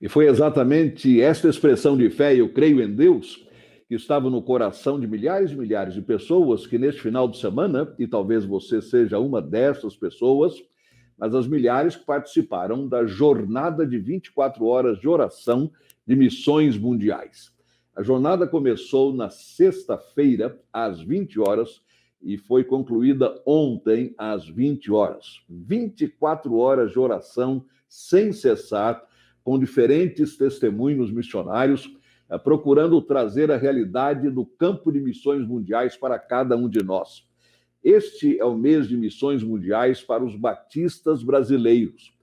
E foi exatamente esta expressão de fé, eu creio em Deus, que estava no coração de milhares e milhares de pessoas que neste final de semana, e talvez você seja uma dessas pessoas, mas as milhares que participaram da jornada de 24 horas de oração de missões mundiais. A jornada começou na sexta-feira, às 20 horas, e foi concluída ontem, às 20 horas. 24 horas de oração sem cessar, com diferentes testemunhos missionários, procurando trazer a realidade do campo de missões mundiais para cada um de nós. Este é o mês de missões mundiais para os batistas brasileiros.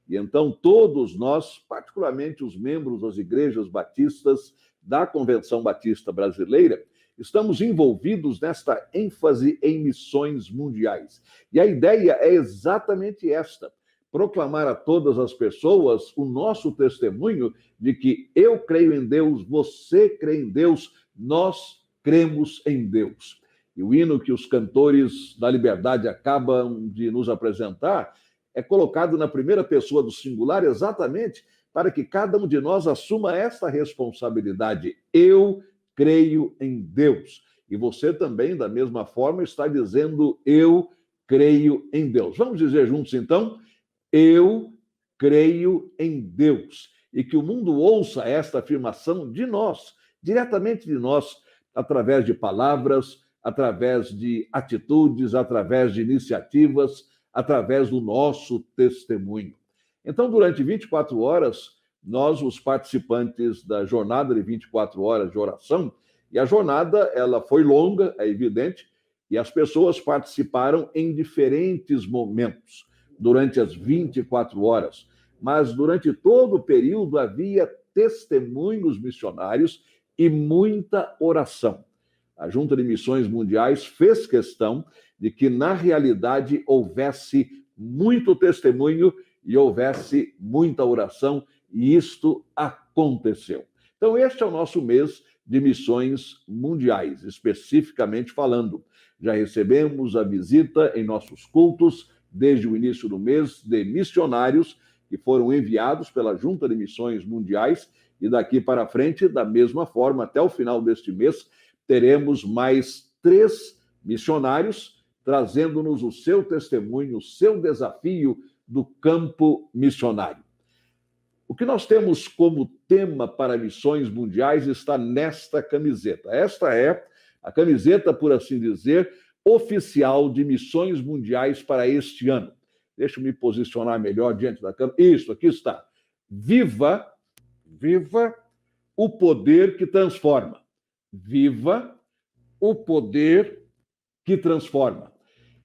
E então todos nós, particularmente os membros das igrejas batistas da Convenção Batista Brasileira, estamos envolvidos nesta ênfase em missões mundiais. E a ideia é exatamente esta: proclamar a todas as pessoas o nosso testemunho de que eu creio em Deus, você crê em Deus, nós cremos em Deus. E o hino que os cantores da Liberdade acabam de nos apresentar é colocado na primeira pessoa do singular exatamente para que cada um de nós assuma esta responsabilidade. Eu creio em Deus. E você também, da mesma forma, está dizendo eu creio em Deus. Vamos dizer juntos, então? Eu creio em Deus. E que o mundo ouça esta afirmação de nós, diretamente de nós, através de palavras, através de atitudes, através de iniciativas, através do nosso testemunho. Então, durante 24 horas, nós, os participantes da jornada de 24 horas de oração, e a jornada ela foi longa, é evidente, e as pessoas participaram em diferentes momentos durante as 24 horas, mas durante todo o período havia testemunhos missionários e muita oração. A Junta de Missões Mundiais fez questão de que, na realidade, houvesse muito testemunho e houvesse muita oração, e isto aconteceu. Então, este é o nosso mês de missões mundiais, especificamente falando. Já recebemos a visita em nossos cultos, desde o início do mês, de missionários que foram enviados pela Junta de Missões Mundiais, e daqui para frente, da mesma forma, até o final deste mês, teremos mais 3 missionários trazendo-nos o seu testemunho, o seu desafio do campo missionário. O que nós temos como tema para missões mundiais está nesta camiseta. Esta é a camiseta, por assim dizer, oficial de missões mundiais para este ano. Deixa eu me posicionar melhor diante da câmera. Isso, aqui está. Viva o poder que transforma. Viva o poder que transforma.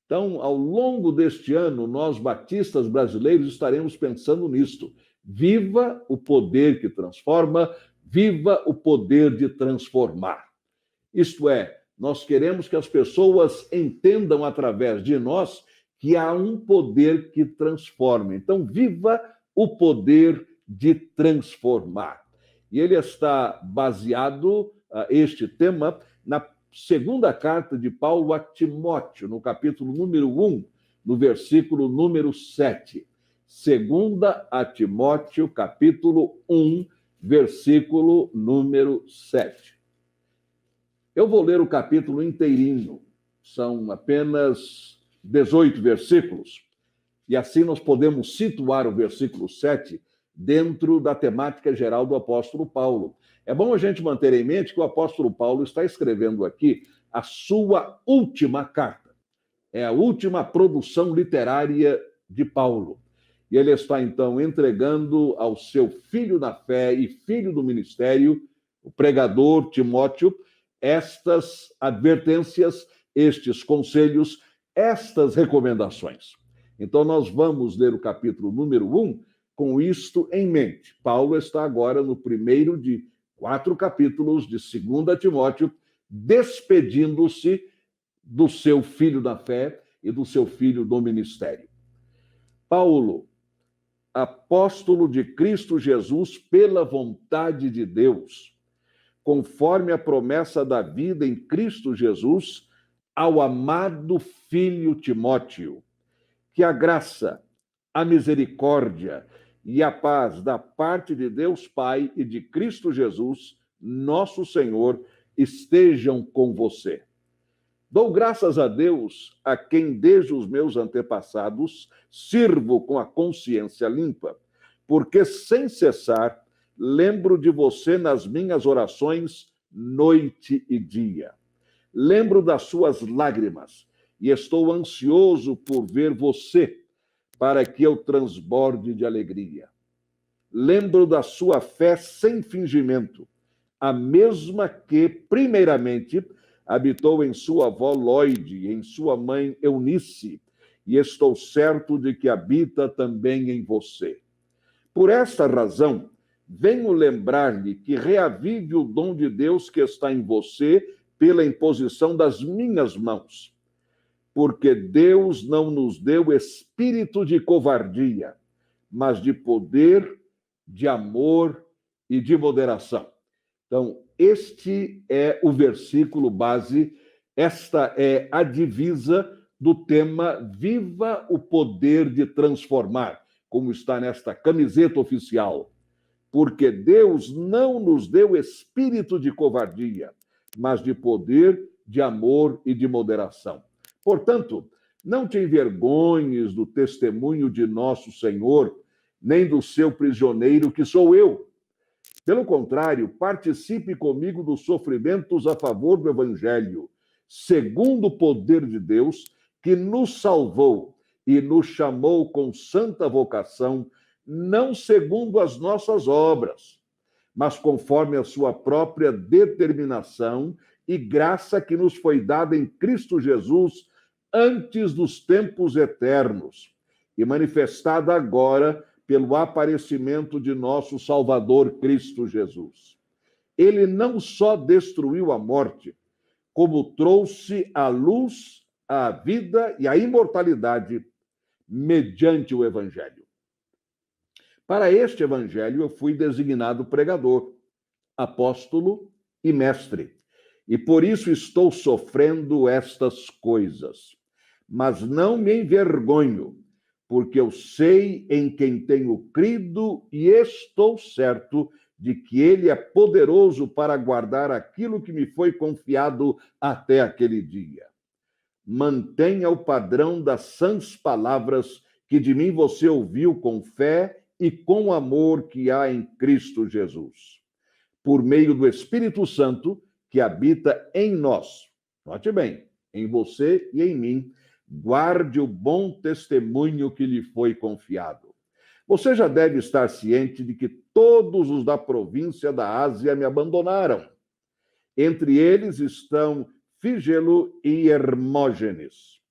Então, ao longo deste ano, nós, batistas brasileiros, estaremos pensando nisto. Viva o poder que transforma, viva o poder de transformar. Isto é, nós queremos que as pessoas entendam através de nós que há um poder que transforma. Então, viva o poder de transformar. E ele está baseado, este tema, na segunda carta de Paulo a Timóteo, no capítulo número 1, no versículo número 7. Segunda a Timóteo, capítulo 1, versículo número 7. Eu vou ler o capítulo inteirinho, são apenas 18 versículos, e assim nós podemos situar o versículo 7 dentro da temática geral do apóstolo Paulo. É bom a gente manter em mente que o apóstolo Paulo está escrevendo aqui a sua última carta. É a última produção literária de Paulo. E ele está, então, entregando ao seu filho na fé e filho do ministério, o pregador Timóteo, estas advertências, estes conselhos, estas recomendações. Então, nós vamos ler o capítulo número 1 com isto em mente. Paulo está agora no primeiro de 4 capítulos de 2 Timóteo, despedindo-se do seu filho da fé e do seu filho do ministério. Paulo, apóstolo de Cristo Jesus pela vontade de Deus, conforme a promessa da vida em Cristo Jesus, ao amado filho Timóteo, que a graça, a misericórdia e a paz da parte de Deus Pai e de Cristo Jesus, nosso Senhor, estejam com você. Dou graças a Deus, a quem desde os meus antepassados sirvo com a consciência limpa, porque sem cessar lembro de você nas minhas orações noite e dia. Lembro das suas lágrimas e estou ansioso por ver você, para que eu transborde de alegria. Lembro da sua fé sem fingimento, a mesma que, primeiramente, habitou em sua avó Loide e em sua mãe Eunice, e estou certo de que habita também em você. Por esta razão, venho lembrar-lhe que reavive o dom de Deus que está em você pela imposição das minhas mãos. Porque Deus não nos deu espírito de covardia, mas de poder, de amor e de moderação. Então, este é o versículo base, esta é a divisa do tema Viva o Poder de Transformar, como está nesta camiseta oficial. Porque Deus não nos deu espírito de covardia, mas de poder, de amor e de moderação. Portanto, não te envergonhes do testemunho de nosso Senhor, nem do seu prisioneiro, que sou eu. Pelo contrário, participe comigo dos sofrimentos a favor do Evangelho, segundo o poder de Deus, que nos salvou e nos chamou com santa vocação, não segundo as nossas obras, mas conforme a sua própria determinação e graça que nos foi dada em Cristo Jesus antes dos tempos eternos e manifestada agora pelo aparecimento de nosso Salvador Cristo Jesus. Ele não só destruiu a morte, como trouxe à luz a vida e a imortalidade mediante o Evangelho. Para este Evangelho eu fui designado pregador, apóstolo e mestre, e por isso estou sofrendo estas coisas. Mas não me envergonho, porque eu sei em quem tenho crido e estou certo de que ele é poderoso para guardar aquilo que me foi confiado até aquele dia. Mantenha o padrão das sãs palavras que de mim você ouviu com fé e com amor que há em Cristo Jesus. Por meio do Espírito Santo que habita em nós. Note bem, em você e em mim, guarde o bom testemunho que lhe foi confiado. Você já deve estar ciente de que todos os da província da Ásia me abandonaram. Entre eles estão Fígelo e Hermógenes.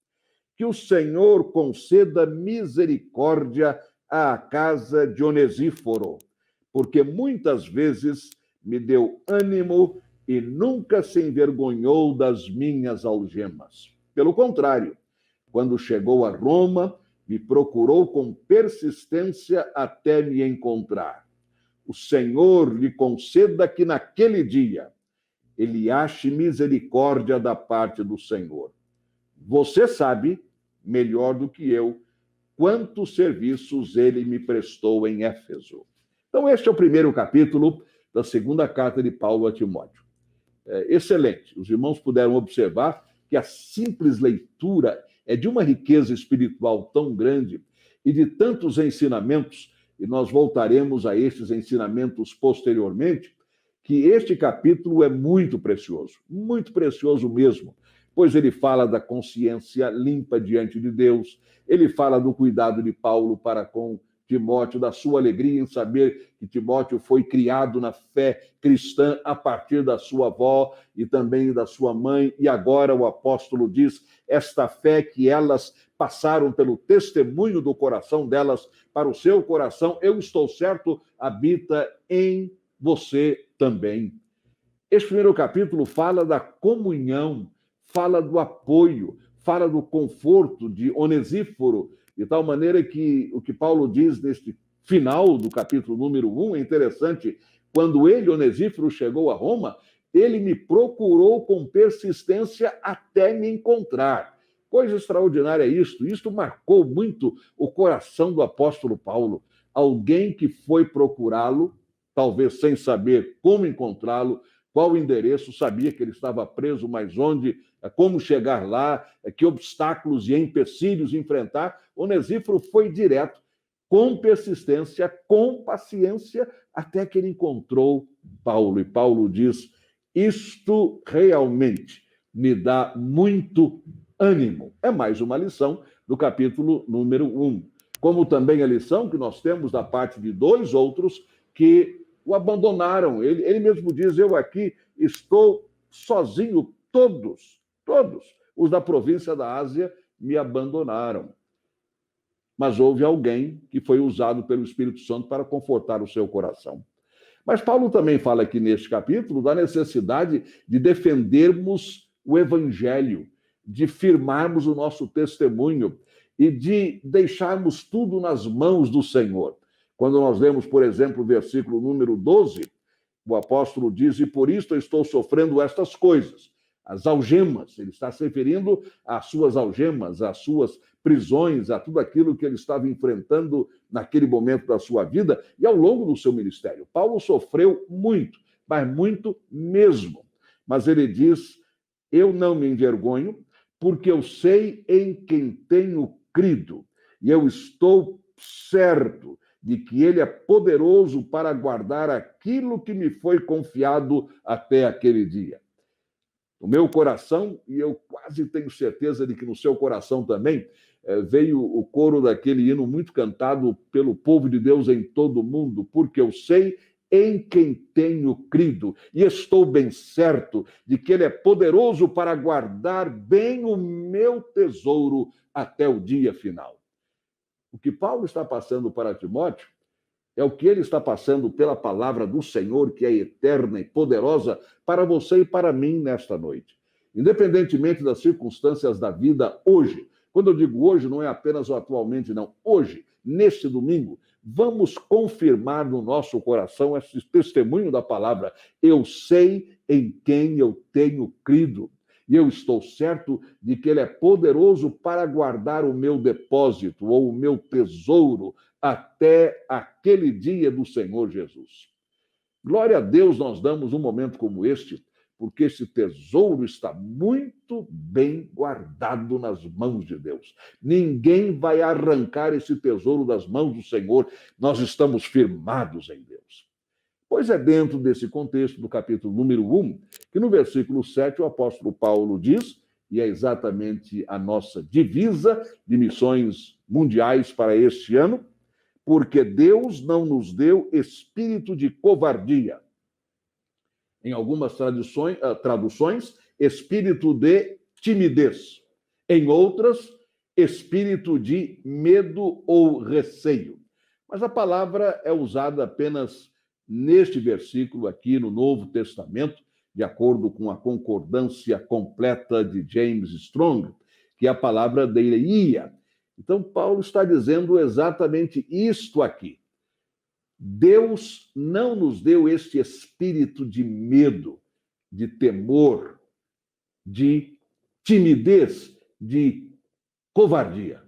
Que o Senhor conceda misericórdia à casa de Onesíforo, porque muitas vezes me deu ânimo e nunca se envergonhou das minhas algemas. Pelo contrário, quando chegou a Roma, me procurou com persistência até me encontrar. O Senhor lhe conceda que naquele dia ele ache misericórdia da parte do Senhor. Você sabe, melhor do que eu, quantos serviços ele me prestou em Éfeso. Então, este é o primeiro capítulo da segunda carta de Paulo a Timóteo. Excelente. Os irmãos puderam observar que a simples leitura é de uma riqueza espiritual tão grande e de tantos ensinamentos, e nós voltaremos a estes ensinamentos posteriormente, que este capítulo é muito precioso mesmo, pois ele fala da consciência limpa diante de Deus, ele fala do cuidado de Paulo para com Timóteo, da sua alegria em saber que Timóteo foi criado na fé cristã a partir da sua avó e também da sua mãe, e agora o apóstolo diz, esta fé que elas passaram pelo testemunho do coração delas para o seu coração, eu estou certo, habita em você também. Este primeiro capítulo fala da comunhão, fala do apoio, fala do conforto de Onesíforo, de tal maneira que o que Paulo diz neste final do capítulo número 1 é interessante. Quando ele, Onesíforo, chegou a Roma, ele me procurou com persistência até me encontrar. Coisa extraordinária é isto. Isto marcou muito o coração do apóstolo Paulo. alguém que foi procurá-lo, talvez sem saber como encontrá-lo, qual o endereço, sabia que ele estava preso, mas onde, como chegar lá, que obstáculos e empecilhos enfrentar. Onesíforo foi direto, com persistência, com paciência, até que ele encontrou Paulo. E Paulo diz: isto realmente me dá muito ânimo. É mais uma lição do capítulo número 1. Como também a lição que nós temos da parte de dois outros que o abandonaram. Ele mesmo diz: eu aqui estou sozinho, todos os da província da Ásia me abandonaram. Mas houve alguém que foi usado pelo Espírito Santo para confortar o seu coração. Mas Paulo também fala aqui neste capítulo da necessidade de defendermos o evangelho, de firmarmos o nosso testemunho e de deixarmos tudo nas mãos do Senhor. Quando nós lemos, por exemplo, o versículo número 12, o apóstolo diz: e por isto eu estou sofrendo estas coisas. As algemas, ele está se referindo às suas algemas, às suas prisões, a tudo aquilo que ele estava enfrentando naquele momento da sua vida e ao longo do seu ministério. Paulo sofreu muito, mas muito mesmo. Mas ele diz: eu não me envergonho, porque eu sei em quem tenho crido, e eu estou certo de que ele é poderoso para guardar aquilo que me foi confiado até aquele dia. O meu coração, e eu quase tenho certeza de que no seu coração também, veio o coro daquele hino muito cantado pelo povo de Deus em todo o mundo, porque eu sei em quem tenho crido, e estou bem certo de que ele é poderoso para guardar bem o meu tesouro até o dia final. O que Paulo está passando para Timóteo é o que ele está passando pela palavra do Senhor, que é eterna e poderosa para você e para mim nesta noite. Independentemente das circunstâncias da vida hoje, quando eu digo hoje, não é apenas o atualmente, não. Hoje, neste domingo, vamos confirmar no nosso coração esse testemunho da palavra. Eu sei em quem eu tenho crido. E eu estou certo de que ele é poderoso para guardar o meu depósito ou o meu tesouro até aquele dia do Senhor Jesus. Glória a Deus, nós damos um momento como este, porque esse tesouro está muito bem guardado nas mãos de Deus. Ninguém vai arrancar esse tesouro das mãos do Senhor. Nós estamos firmados em Deus. Pois é dentro desse contexto do capítulo número 1, que no versículo 7 o apóstolo Paulo diz, e é exatamente a nossa divisa de missões mundiais para este ano: porque Deus não nos deu espírito de covardia. Em algumas traduções, espírito de timidez. Em outras, espírito de medo ou receio. Mas a palavra é usada apenas neste versículo aqui no Novo Testamento, de acordo com a concordância completa de James Strong, que é a palavra deileia. Então, Paulo está dizendo exatamente isto aqui. Deus não nos deu este espírito de medo, de temor, de timidez, de covardia.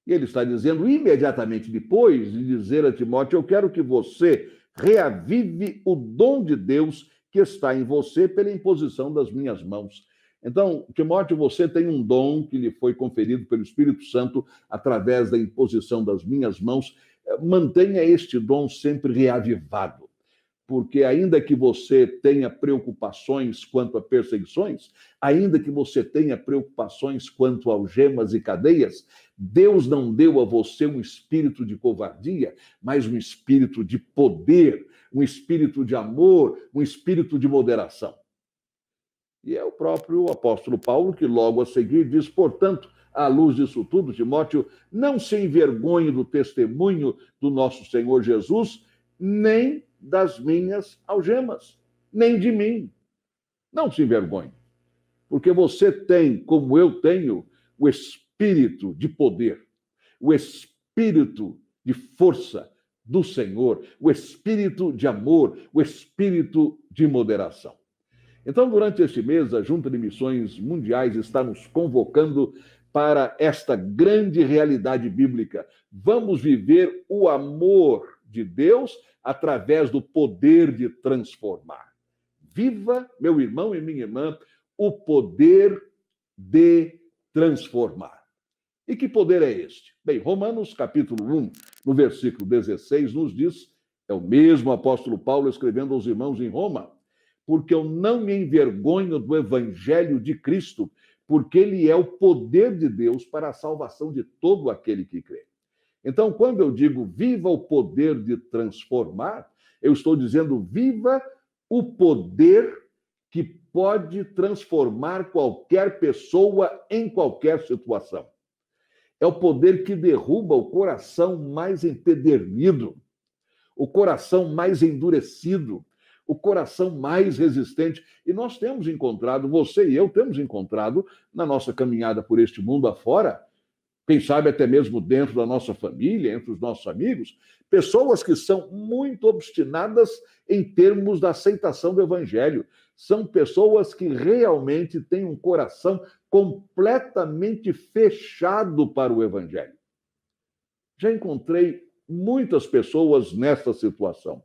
E ele está dizendo imediatamente depois de dizer a Timóteo: eu quero que você reavive o dom de Deus que está em você pela imposição das minhas mãos. Então, Timóteo, você tem um dom que lhe foi conferido pelo Espírito Santo através da imposição das minhas mãos. Mantenha este dom sempre reavivado, porque ainda que você tenha preocupações quanto a perseguições, ainda que você tenha preocupações quanto a algemas e cadeias, Deus não deu a você um espírito de covardia, mas um espírito de poder, um espírito de amor, um espírito de moderação. E é o próprio apóstolo Paulo que logo a seguir diz: portanto, à luz disso tudo, Timóteo, não se envergonhe do testemunho do nosso Senhor Jesus, nem das minhas algemas, nem de mim. Não se envergonhe, porque você tem, como eu tenho, o espírito de poder, o espírito de força do Senhor, o espírito de amor, o espírito de moderação. Então, durante este mês, a Junta de Missões Mundiais está nos convocando para esta grande realidade bíblica. Vamos viver o amor de Deus através do poder de transformar. Viva, meu irmão e minha irmã, o poder de transformar. E que poder é este? Bem, Romanos capítulo 1, no versículo 16, nos diz, é o mesmo apóstolo Paulo escrevendo aos irmãos em Roma, porque eu não me envergonho do evangelho de Cristo, porque ele é o poder de Deus para a salvação de todo aquele que crê. Então, quando eu digo viva o poder de transformar, eu estou dizendo viva o poder que pode transformar qualquer pessoa em qualquer situação. É o poder que derruba o coração mais empedernido, o coração mais endurecido, o coração mais resistente. E nós temos encontrado, você e eu temos encontrado, na nossa caminhada por este mundo afora, quem sabe até mesmo dentro da nossa família, entre os nossos amigos, pessoas que são muito obstinadas em termos da aceitação do evangelho. São pessoas que realmente têm um coração completamente fechado para o evangelho. Já encontrei muitas pessoas nessa situação.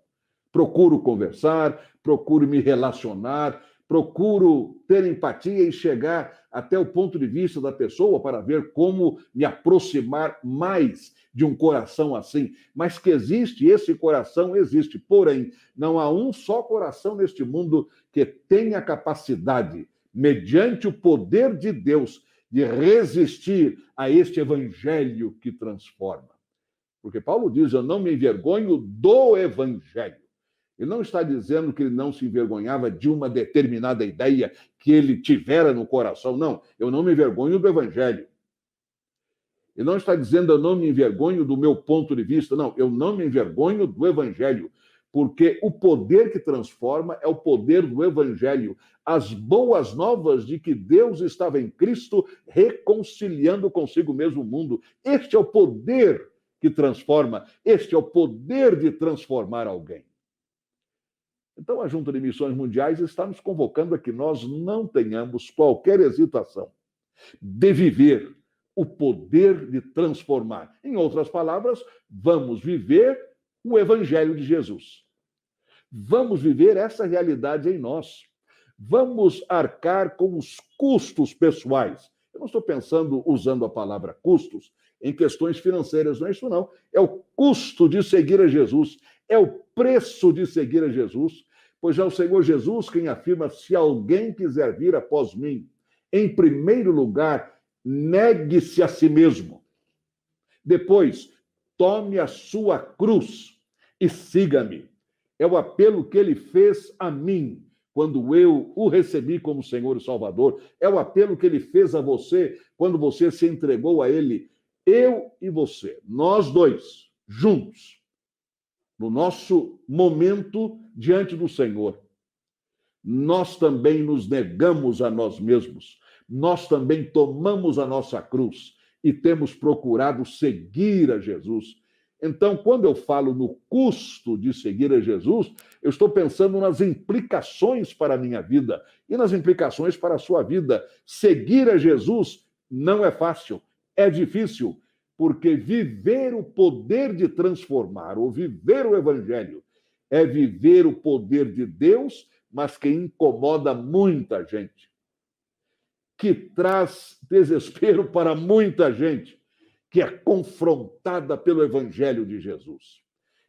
Procuro conversar, procuro me relacionar, procuro ter empatia e chegar até o ponto de vista da pessoa para ver como me aproximar mais de um coração assim. Mas que existe, esse coração existe. Porém, não há um só coração neste mundo que tenha capacidade, mediante o poder de Deus, de resistir a este evangelho que transforma. Porque Paulo diz, eu não me envergonho do evangelho. Ele não está dizendo que ele não se envergonhava de uma determinada ideia que ele tivera no coração. Não, eu não me envergonho do evangelho. Ele não está dizendo eu não me envergonho do meu ponto de vista. Não, eu não me envergonho do evangelho. Porque o poder que transforma é o poder do evangelho. As boas novas de que Deus estava em Cristo reconciliando consigo mesmo o mundo. Este é o poder que transforma. Este é o poder de transformar alguém. Então, a Junta de Missões Mundiais está nos convocando a que nós não tenhamos qualquer hesitação de viver o poder de transformar. Em outras palavras, vamos viver o Evangelho de Jesus. Vamos viver essa realidade em nós. Vamos arcar com os custos pessoais. Eu não estou pensando, usando a palavra custos, em questões financeiras, não é isso não. É o custo de seguir a Jesus. É o preço de seguir a Jesus, pois é o Senhor Jesus quem afirma, se alguém quiser vir após mim, em primeiro lugar, negue-se a si mesmo. Depois, tome a sua cruz e siga-me. É o apelo que ele fez a mim, quando eu o recebi como Senhor e Salvador. É o apelo que ele fez a você, quando você se entregou a ele. Eu e você, nós dois, juntos, no nosso momento diante do Senhor, nós também nos negamos a nós mesmos, nós também tomamos a nossa cruz e temos procurado seguir a Jesus. Então, quando eu falo no custo de seguir a Jesus, eu estou pensando nas implicações para a minha vida e nas implicações para a sua vida. Seguir a Jesus não é fácil, é difícil, porque viver o poder de transformar, ou viver o evangelho, é viver o poder de Deus, mas que incomoda muita gente, que traz desespero para muita gente, que é confrontada pelo evangelho de Jesus.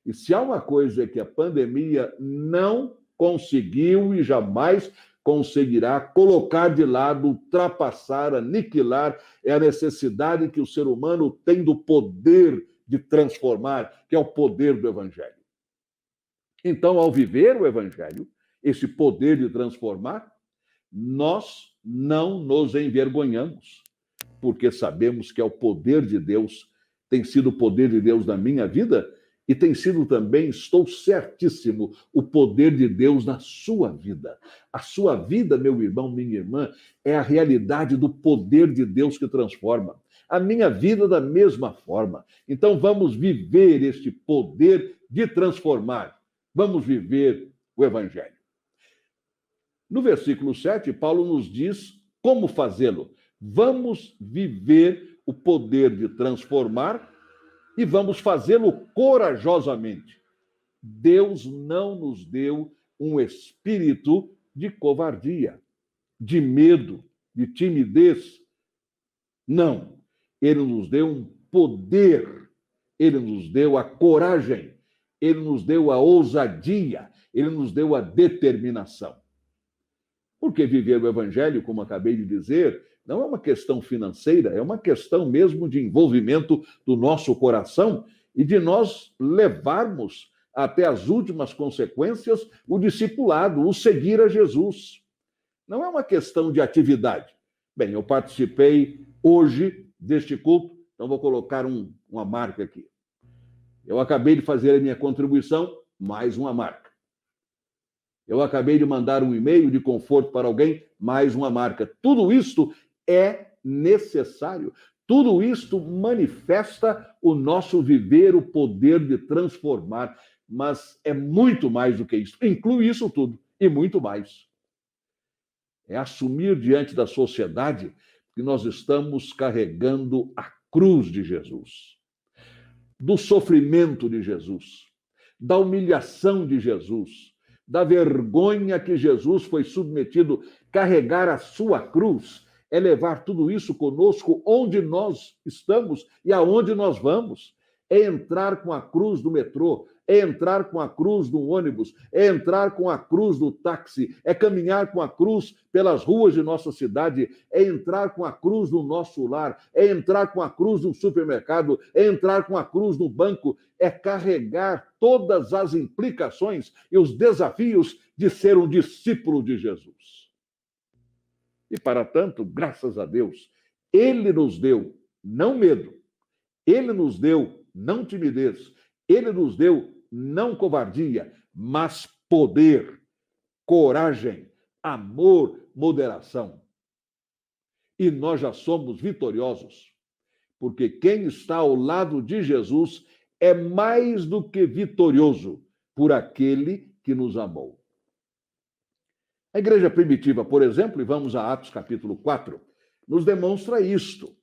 E se há uma coisa que a pandemia não conseguiu e jamais conseguirá colocar de lado, ultrapassar, aniquilar, é a necessidade que o ser humano tem do poder de transformar, que é o poder do evangelho. Então, ao viver o evangelho, esse poder de transformar, nós não nos envergonhamos, porque sabemos que é o poder de Deus, tem sido o poder de Deus na minha vida e tem sido também, estou certíssimo, o poder de Deus na sua vida. A sua vida, meu irmão, minha irmã, é a realidade do poder de Deus que transforma. A minha vida da mesma forma. Então vamos viver este poder de transformar. Vamos viver o evangelho. No versículo 7, Paulo nos diz como fazê-lo. Vamos viver o poder de transformar e vamos fazê-lo corajosamente. Deus não nos deu um espírito de covardia, de medo, de timidez. Não. Ele nos deu um poder, ele nos deu a coragem, ele nos deu a ousadia, ele nos deu a determinação. Porque viver o evangelho, como acabei de dizer, não é uma questão financeira, é uma questão mesmo de envolvimento do nosso coração e de nós levarmos até as últimas consequências o discipulado, o seguir a Jesus. Não é uma questão de atividade. Bem, eu participei hoje deste culto, então vou colocar uma marca aqui. Eu acabei de fazer a minha contribuição, mais uma marca. Eu acabei de mandar um e-mail de conforto para alguém, mais uma marca. Tudo isto é necessário. Tudo isto manifesta o nosso viver, o poder de transformar. Mas é muito mais do que isso. Inclui isso tudo e muito mais. É assumir diante da sociedade que nós estamos carregando a cruz de Jesus, do sofrimento de Jesus, da humilhação de Jesus, da vergonha que Jesus foi submetido. Carregar a sua cruz é levar tudo isso conosco onde nós estamos e aonde nós vamos. É entrar com a cruz no metrô, é entrar com a cruz no ônibus, é entrar com a cruz no táxi, é caminhar com a cruz pelas ruas de nossa cidade, é entrar com a cruz no nosso lar, é entrar com a cruz no supermercado, é entrar com a cruz no banco, é carregar todas as implicações e os desafios de ser um discípulo de Jesus. E para tanto, graças a Deus, Ele nos deu não medo, Ele nos deu não timidez, Ele nos deu não covardia, mas poder, coragem, amor, moderação. E nós já somos vitoriosos, porque quem está ao lado de Jesus é mais do que vitorioso por aquele que nos amou. A igreja primitiva, por exemplo, e vamos a Atos capítulo 4, nos demonstra isto.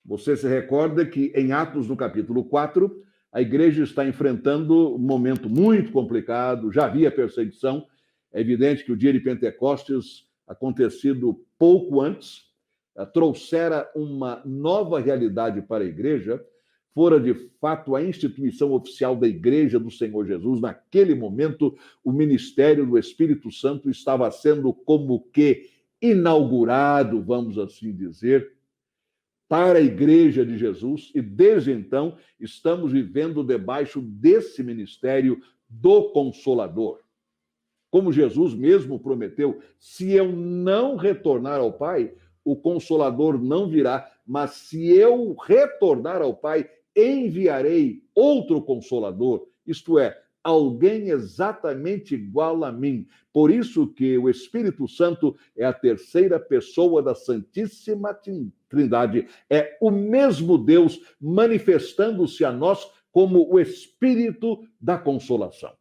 Você se recorda que em Atos, no capítulo 4, a igreja está enfrentando um momento muito complicado, já havia perseguição. É evidente que o dia de Pentecostes, acontecido pouco antes, trouxera uma nova realidade para a igreja, fora de fato a instituição oficial da igreja do Senhor Jesus. Naquele momento, o ministério do Espírito Santo estava sendo como que inaugurado, vamos assim dizer, para a igreja de Jesus, e desde então estamos vivendo debaixo desse ministério do Consolador. Como Jesus mesmo prometeu, se eu não retornar ao Pai, o Consolador não virá, mas se eu retornar ao Pai, enviarei outro Consolador, isto é, alguém exatamente igual a mim. Por isso que o Espírito Santo é a terceira pessoa da Santíssima Trindade. É o mesmo Deus manifestando-se a nós como o Espírito da consolação.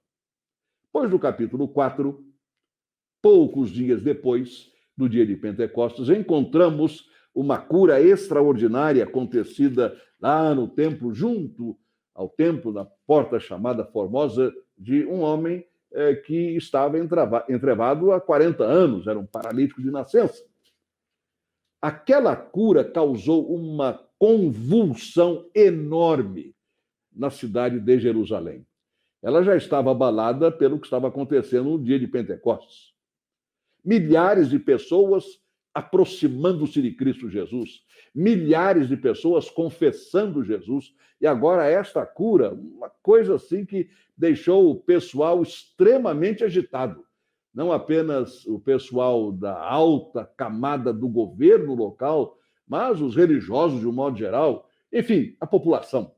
Pois no capítulo 4, poucos dias depois do dia de Pentecostes, encontramos uma cura extraordinária acontecida lá no templo, junto ao templo, na porta chamada Formosa, de um homem que estava entrevado há 40 anos, era um paralítico de nascença. Aquela cura causou uma convulsão enorme na cidade de Jerusalém. Ela já estava abalada pelo que estava acontecendo no dia de Pentecostes. Milhares de pessoas aproximando-se de Cristo Jesus, milhares de pessoas confessando Jesus, e agora esta cura, uma coisa assim que deixou o pessoal extremamente agitado. Não apenas o pessoal da alta camada do governo local, mas os religiosos de um modo geral, enfim, a população.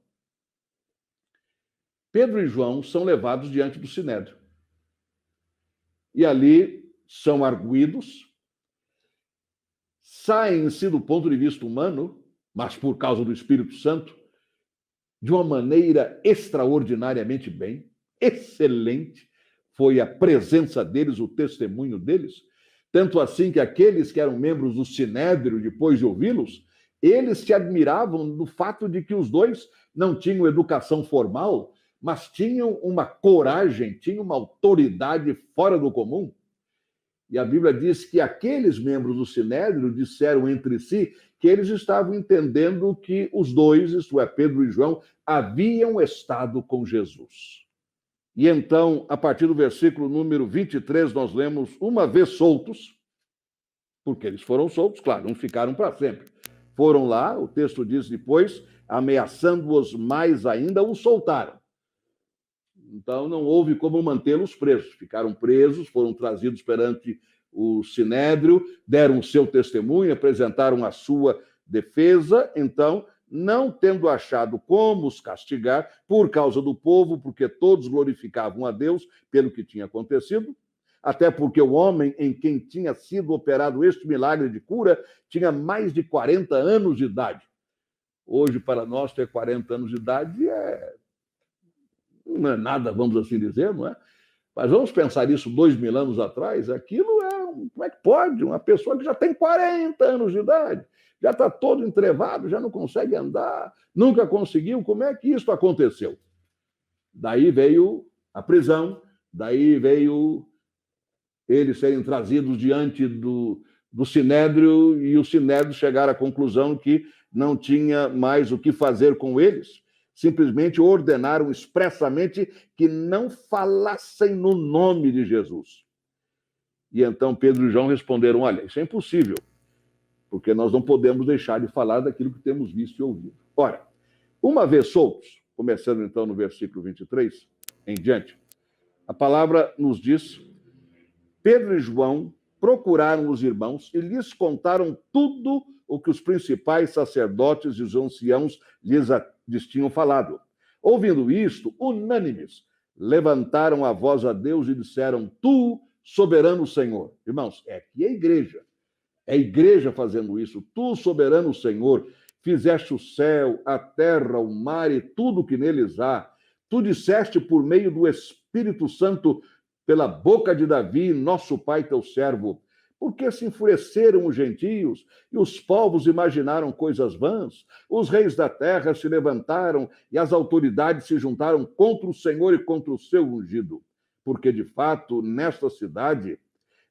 Pedro e João são levados diante do Sinédrio. E ali são arguidos, saem-se do ponto de vista humano, mas por causa do Espírito Santo, de uma maneira extraordinariamente bem, excelente. Foi a presença deles, o testemunho deles. Tanto assim que aqueles que eram membros do Sinédrio, depois de ouvi-los, eles se admiravam do fato de que os dois não tinham educação formal, mas tinham uma coragem, tinham uma autoridade fora do comum. E a Bíblia diz que aqueles membros do Sinédrio disseram entre si que eles estavam entendendo que os dois, isto é, Pedro e João, haviam estado com Jesus. E então, a partir do versículo número 23, nós lemos: uma vez soltos, porque eles foram soltos, claro, não ficaram para sempre. Foram lá, o texto diz depois, ameaçando-os mais ainda, os soltaram. Então, não houve como mantê-los presos. Ficaram presos, foram trazidos perante o Sinédrio, deram o seu testemunho, apresentaram a sua defesa. Então, não tendo achado como os castigar por causa do povo, porque todos glorificavam a Deus pelo que tinha acontecido, até porque o homem em quem tinha sido operado este milagre de cura tinha mais de 40 anos de idade. Hoje, para nós, ter 40 anos de idade não é nada, vamos assim dizer, não é? Mas vamos pensar isso 2000 anos atrás, aquilo como é que pode? Uma pessoa que já tem 40 anos de idade, já está todo entrevado, já não consegue andar, nunca conseguiu, como é que isso aconteceu? Daí veio a prisão, daí veio eles serem trazidos diante do Sinédrio e o Sinédrio chegar à conclusão que não tinha mais o que fazer com eles. Simplesmente ordenaram expressamente que não falassem no nome de Jesus. E então Pedro e João responderam: olha, isso é impossível, porque nós não podemos deixar de falar daquilo que temos visto e ouvido. Ora, uma vez soltos, começando então no versículo 23 em diante, a palavra nos diz: Pedro e João procuraram os irmãos e lhes contaram tudo o que os principais sacerdotes e os anciãos lhes tinham falado. Ouvindo isto, unânimes, levantaram a voz a Deus e disseram: tu, soberano Senhor. Irmãos, aqui é a igreja fazendo isso. Tu, soberano Senhor, fizeste o céu, a terra, o mar e tudo o que neles há. Tu disseste por meio do Espírito Santo, pela boca de Davi, nosso pai, teu servo: porque se enfureceram os gentios e os povos imaginaram coisas vãs? Os reis da terra se levantaram e as autoridades se juntaram contra o Senhor e contra o seu ungido. Porque, de fato, nesta cidade,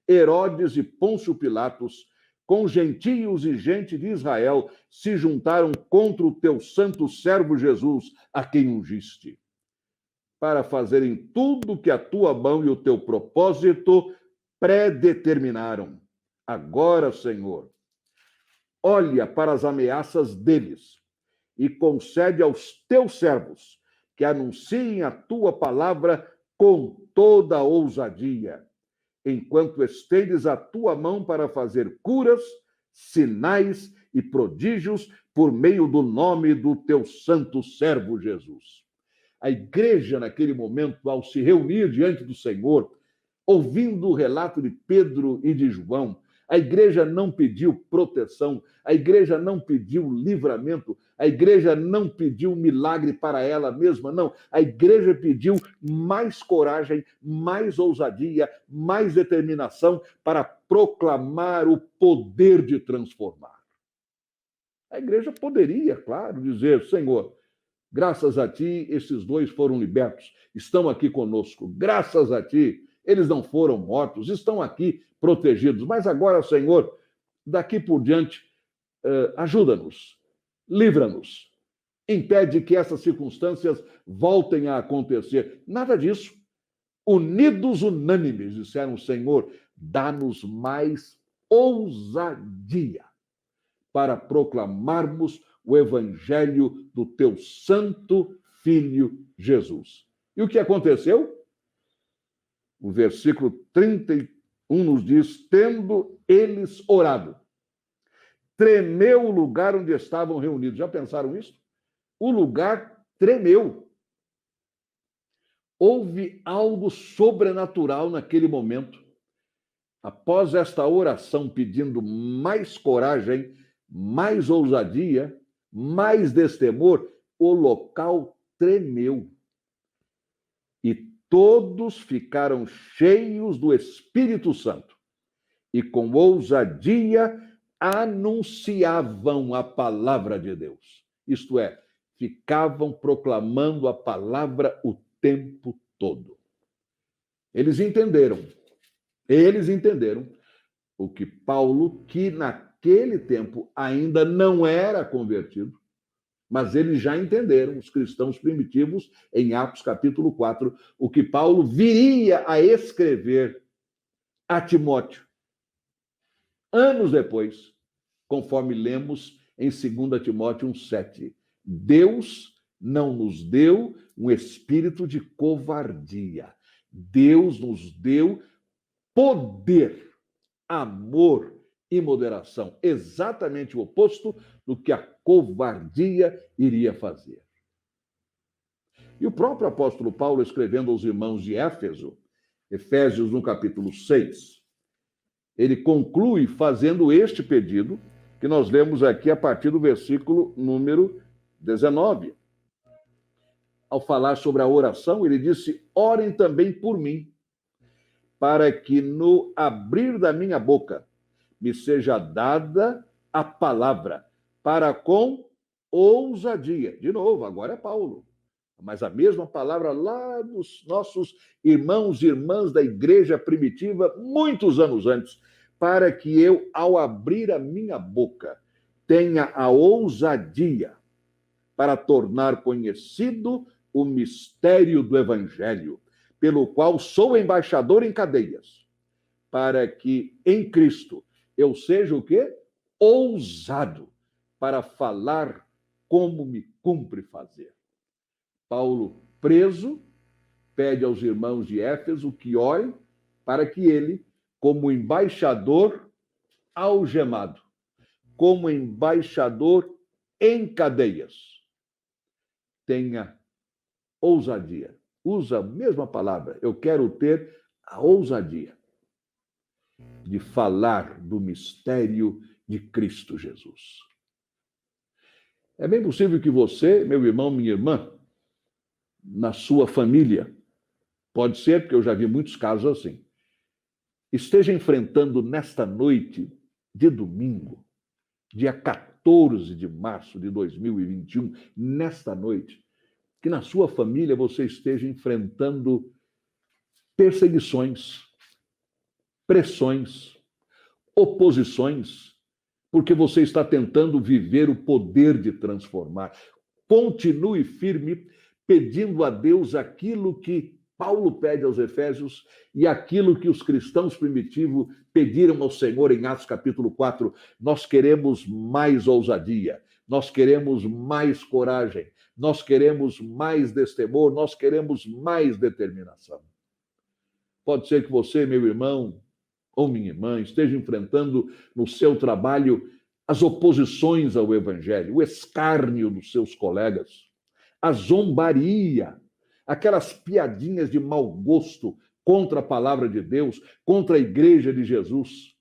Herodes e Pôncio Pilatos, com gentios e gente de Israel, se juntaram contra o teu santo servo Jesus, a quem ungiste, para fazerem tudo que a tua mão e o teu propósito predeterminaram. Agora, Senhor, olha para as ameaças deles e concede aos teus servos que anunciem a tua palavra com toda a ousadia, enquanto estendes a tua mão para fazer curas, sinais e prodígios por meio do nome do teu santo servo Jesus. A igreja, naquele momento, ao se reunir diante do Senhor, ouvindo o relato de Pedro e de João, a igreja não pediu proteção, a igreja não pediu livramento, a igreja não pediu milagre para ela mesma, não. A igreja pediu mais coragem, mais ousadia, mais determinação para proclamar o poder de transformar. A igreja poderia, claro, dizer: Senhor, graças a ti, esses dois foram libertos, estão aqui conosco. Graças a ti, eles não foram mortos, estão aqui protegidos. Mas agora, Senhor, daqui por diante, ajuda-nos, livra-nos, impede que essas circunstâncias voltem a acontecer. Nada disso. Unidos, unânimes, disseram: Senhor, dá-nos mais ousadia para proclamarmos o evangelho do teu santo Filho Jesus. E o que aconteceu? O versículo 31 nos diz: tendo eles orado, tremeu o lugar onde estavam reunidos. Já pensaram isso? O lugar tremeu. Houve algo sobrenatural naquele momento. Após esta oração pedindo mais coragem, mais ousadia, mais destemor, o local tremeu. E todos ficaram cheios do Espírito Santo e com ousadia anunciavam a palavra de Deus. Isto é, ficavam proclamando a palavra o tempo todo. Eles entenderam o que Paulo, que naquele tempo ainda não era convertido, mas eles já entenderam, os cristãos primitivos, em Atos capítulo 4, o que Paulo viria a escrever a Timóteo, anos depois, conforme lemos em 2 Timóteo 1,7. Deus não nos deu um espírito de covardia. Deus nos deu poder, amor e moderação. Exatamente o oposto do que a covardia iria fazer. E o próprio apóstolo Paulo, escrevendo aos irmãos de Éfeso, Efésios no capítulo 6, ele conclui fazendo este pedido, que nós lemos aqui a partir do versículo número 19. Ao falar sobre a oração, ele disse: orem também por mim, para que no abrir da minha boca me seja dada a palavra, para com ousadia. De novo, agora é Paulo. Mas a mesma palavra lá dos nossos irmãos e irmãs da igreja primitiva, muitos anos antes, para que eu, ao abrir a minha boca, tenha a ousadia para tornar conhecido o mistério do Evangelho, pelo qual sou embaixador em cadeias, para que em Cristo eu seja o quê? Ousado para falar como me cumpre fazer. Paulo, preso, pede aos irmãos de Éfeso que orem para que ele, como embaixador algemado, como embaixador em cadeias, tenha ousadia. Usa a mesma palavra. Eu quero ter a ousadia de falar do mistério de Cristo Jesus. É bem possível que você, meu irmão, minha irmã, na sua família, pode ser, porque eu já vi muitos casos assim, esteja enfrentando nesta noite de domingo, dia 14 de março de 2021, nesta noite, que na sua família você esteja enfrentando perseguições, pressões, oposições, porque você está tentando viver o poder de transformar. Continue firme, pedindo a Deus aquilo que Paulo pede aos Efésios e aquilo que os cristãos primitivos pediram ao Senhor em Atos capítulo 4. Nós queremos mais ousadia, nós queremos mais coragem, nós queremos mais destemor, nós queremos mais determinação. Pode ser que você, meu irmão ou minha irmã, esteja enfrentando no seu trabalho as oposições ao Evangelho, o escárnio dos seus colegas, a zombaria, aquelas piadinhas de mau gosto contra a palavra de Deus, contra a igreja de Jesus.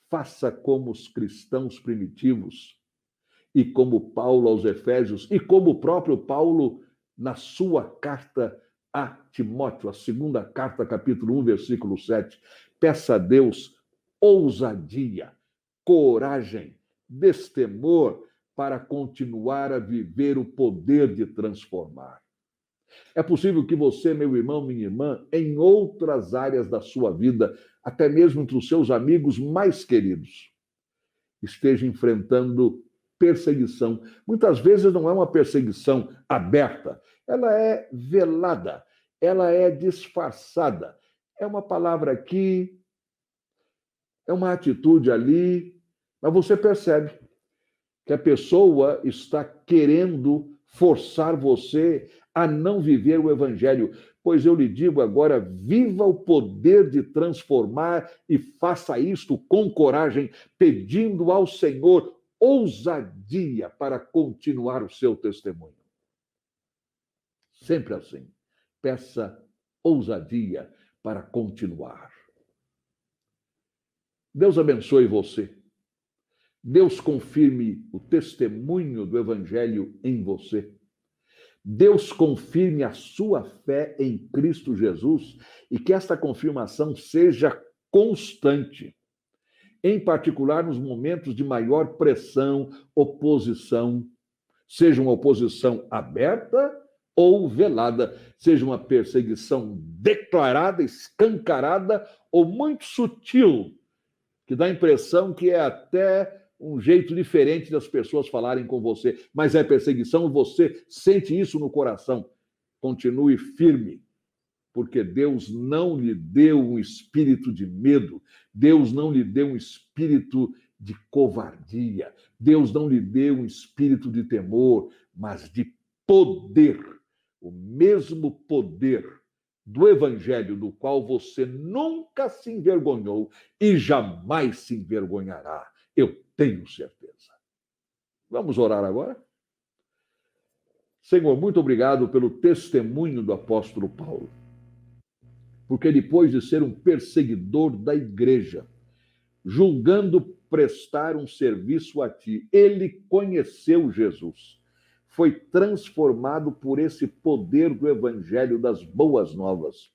Faça como os cristãos primitivos e como Paulo aos Efésios e como o próprio Paulo na sua carta a Timóteo, a segunda carta, capítulo 1, versículo 7. Peça a Deus ousadia, coragem, destemor para continuar a viver o poder de transformar. É possível que você, meu irmão, minha irmã, em outras áreas da sua vida, até mesmo entre os seus amigos mais queridos, esteja enfrentando perseguição. Muitas vezes não é uma perseguição aberta, ela é velada, ela é disfarçada. É uma palavra aqui, é uma atitude ali, mas você percebe que a pessoa está querendo forçar você a não viver o Evangelho. Pois eu lhe digo agora, viva o poder de transformar e faça isto com coragem, pedindo ao Senhor ousadia para continuar o seu testemunho. Sempre assim. Peça ousadia para continuar. Deus abençoe você. Deus confirme o testemunho do Evangelho em você. Deus confirme a sua fé em Cristo Jesus e que esta confirmação seja constante, em particular nos momentos de maior pressão, oposição, seja uma oposição aberta ou velada, seja uma perseguição declarada, escancarada ou muito sutil, que dá a impressão que é até um jeito diferente das pessoas falarem com você, mas é perseguição, você sente isso no coração. Continue firme, porque Deus não lhe deu um espírito de medo, Deus não lhe deu um espírito de covardia, Deus não lhe deu um espírito de temor, mas de poder, o mesmo poder do evangelho do qual você nunca se envergonhou e jamais se envergonhará. Eu tenho certeza. Vamos orar agora? Senhor, muito obrigado pelo testemunho do apóstolo Paulo, porque depois de ser um perseguidor da igreja, julgando prestar um serviço a ti, ele conheceu Jesus, foi transformado por esse poder do evangelho das boas novas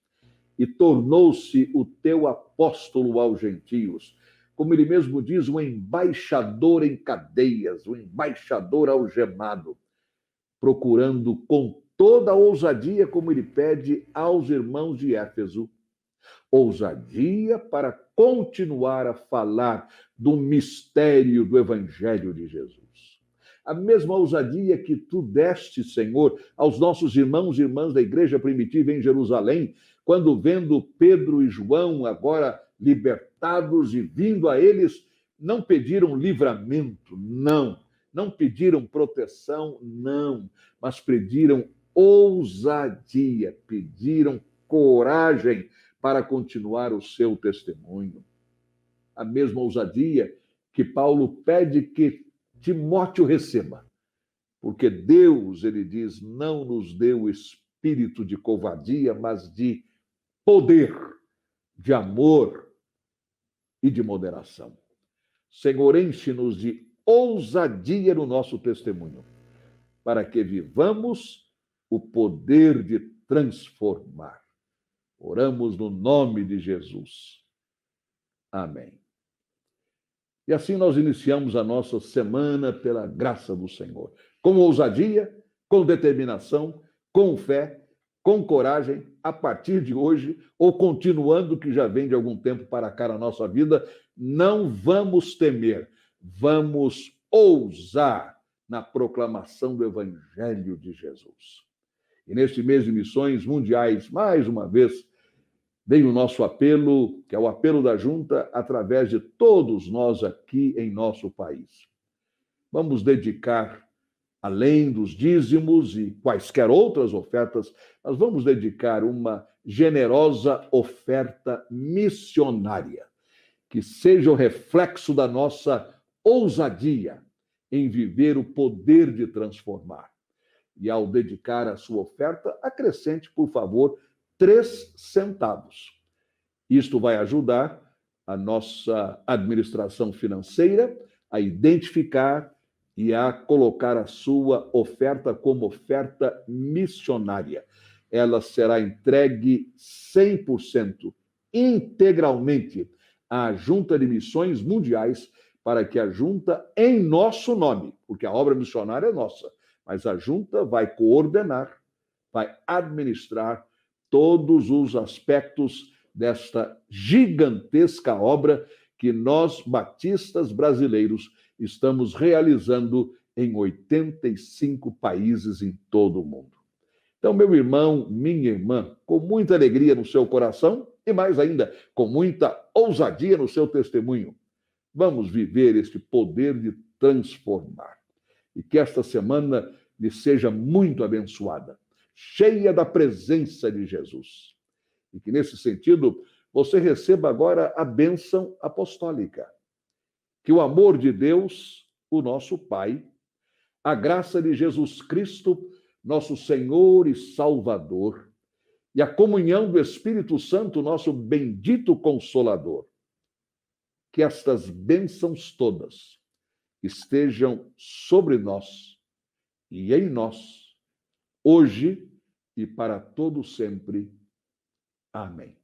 e tornou-se o teu apóstolo aos gentios. Como ele mesmo diz, um embaixador em cadeias, um embaixador algemado, procurando com toda a ousadia, como ele pede aos irmãos de Éfeso, ousadia para continuar a falar do mistério do Evangelho de Jesus. A mesma ousadia que tu deste, Senhor, aos nossos irmãos e irmãs da igreja primitiva em Jerusalém, quando vendo Pedro e João agora libertados e vindo a eles, não pediram livramento, não pediram proteção, não, mas pediram ousadia, pediram coragem para continuar o seu testemunho. A mesma ousadia que Paulo pede que Timóteo receba, porque Deus, ele diz, não nos deu espírito de covardia, mas de poder, de amor e de moderação. Senhor, enche-nos de ousadia no nosso testemunho, para que vivamos o poder de transformar. Oramos no nome de Jesus. Amém. E assim nós iniciamos a nossa semana pela graça do Senhor. Com ousadia, com determinação, com fé, com coragem, a partir de hoje, ou continuando, que já vem de algum tempo para cá na nossa vida, não vamos temer, vamos ousar na proclamação do Evangelho de Jesus. E neste mês de missões mundiais, mais uma vez, vem o nosso apelo, que é o apelo da Junta, através de todos nós aqui em nosso país. Vamos dedicar, além dos dízimos e quaisquer outras ofertas, nós vamos dedicar uma generosa oferta missionária, que seja o reflexo da nossa ousadia em viver o poder de transformar. E ao dedicar a sua oferta, acrescente, por favor, 3 centavos. Isto vai ajudar a nossa administração financeira a identificar e a colocar a sua oferta como oferta missionária. Ela será entregue 100%, integralmente, à Junta de Missões Mundiais, para que a Junta, em nosso nome, porque a obra missionária é nossa, mas a Junta vai coordenar, vai administrar todos os aspectos desta gigantesca obra que nós, batistas brasileiros, estamos realizando em 85 países em todo o mundo. Então, meu irmão, minha irmã, com muita alegria no seu coração e mais ainda, com muita ousadia no seu testemunho, vamos viver este poder de transformar. E que esta semana lhe seja muito abençoada, cheia da presença de Jesus. E que, nesse sentido, você receba agora a bênção apostólica. Que o amor de Deus, o nosso Pai, a graça de Jesus Cristo, nosso Senhor e Salvador, e a comunhão do Espírito Santo, nosso bendito Consolador, que estas bênçãos todas estejam sobre nós e em nós, hoje e para todo sempre. Amém.